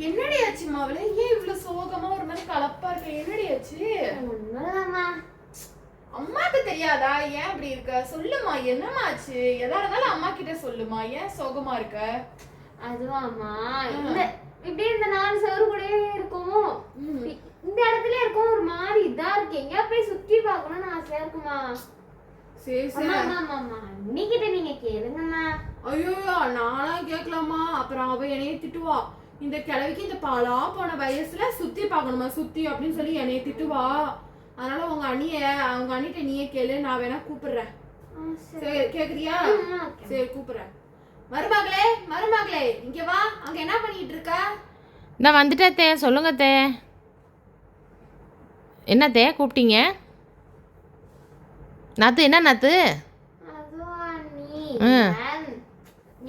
என்னடி ஆச்சு மாவளே? ஏன் இவ்வளவு சோகமா ஒரு மாதிரி கலப்பா இருக்க? என்னடி ஆச்சு? ஒண்ணுதாம்மா. அம்மாக்கு தெரியாதா ஏன் அப்படி இருக்க? சொல்லுமா, என்னம்மா ஆச்சு? எதா இருந்தாலும் அம்மா கிட்ட சொல்லுமா. ஏன் சோகமா இருக்க? அதுவாம்மா, இந்த இப்படியே இந்த 4 சவறு கூடயே இருக்கும். இந்த இடத்துல இருக்கும் ஒரு மாதிரி இதா இருக்கு. எங்கயா போய் சுத்தி பார்க்கணும்னு ஆசையா இருக்குமா? சரி சரி. ஆமா அன்னிக்கிட்ட நீங்க கேளுங்கம்மா. ஐயோ நானா கேட்கலாமா? அப்புறம் அவ என்னைய திட்டுவா. இந்த கிழவிக்கு இந்த பாலா போன வயசுல சுத்தி பார்க்கணுமா சுத்தி அப்படின்னு சொல்லி என்னைய திட்டுவா. அதனால உங்க அண்ணிட்ட நீயே கேளு, நான் வேணா கூப்பிடுறேன். சரி கேக்குறியா? சரி கூப்பிடுறேன். மருமகளே இங்க வா. அங்க என்ன பண்ணிட்டு இருக்க? நான் வந்துட்டேன். சொல்லுங்க தே. என்ன தே கூப்பிட்டீங்க? நாத்து என்ன நாத்து?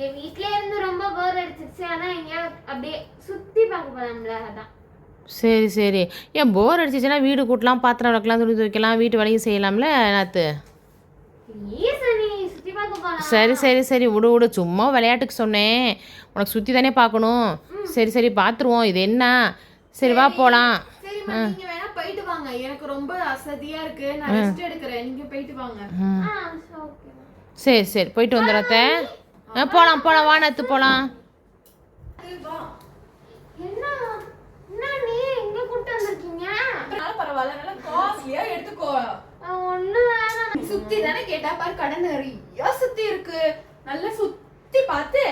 என் வீட்ல இருந்து ரொம்ப போர் அடிச்சிருச்சு. ஆனா எங்க அப்படியே சுத்தி பார்க்க போலாம்ல, அதான். சரி சரி. ஏன் போர் அடிச்சிச்சுன்னா வீடு கூட்டலாம், பாத்திரம் விளக்கலாம், துணி துவைக்கலாம், வீட்டு வேலையும் செய்யலாம்ல நாத்து. சுத்தி பார்க்க போலாம். சரி விடு சும்மா விளையாட்டுக்கு சொன்னேன். உனக்கு சுற்றி தானே பார்க்கணும். சரி பார்த்துருவோம். இது என்ன? சரி வா போகலாம். நீங்க வேணா போயிட்டு வாங்க. எனக்கு ரொம்ப அசதியா இருக்கு. நான் ரெஸ்ட் எடுக்கிறேன். நீங்க போயிட்டு வாங்க. சரி போயிட்டு வந்துடுறத. போகலாம் வா நாத்து போகலாம். பரவாயில்ல, நல்லா காஸ்ட்லியா எடுத்துக்கோ. சுத்தி தானே கேட்டா பாரு, கடை நிறைய சுத்தி இருக்கு. நல்லா சுத்தி பார்த்து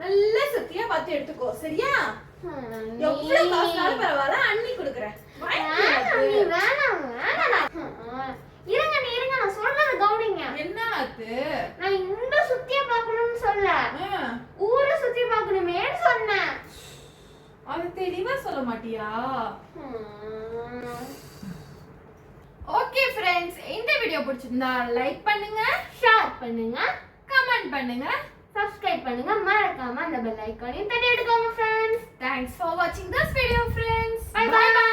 நல்ல சுத்தியா பார்த்து எடுத்துக்கோ, சரியா? எவ்வளவு காசுனாலும் பரவாயில்ல, அண்ணி கொடுக்குறேன். இருங்க நான் சொல்றது கவனிங்க. என்ன ஆத்து? நான் இந்த சுத்திய பார்க்கணும்னு சொல்ல, ஊரை சுத்தி பார்க்கணுமேன்னு சொன்னேன். அது தெளிவா சொல்ல மாட்டியா? ஓகே ஃப்ரெண்ட்ஸ், இந்த வீடியோ பிடிச்சிருந்தா லைக் பண்ணுங்க, ஷேர் பண்ணுங்க, கமெண்ட் பண்ணுங்க, சப்ஸ்கிரைப் பண்ணுங்க. மறக்காம அந்த பெல் ஐகானையும் தட்டி எடுத்துக்கோங்க friends. Thanks for watching this video friends. Bye bye.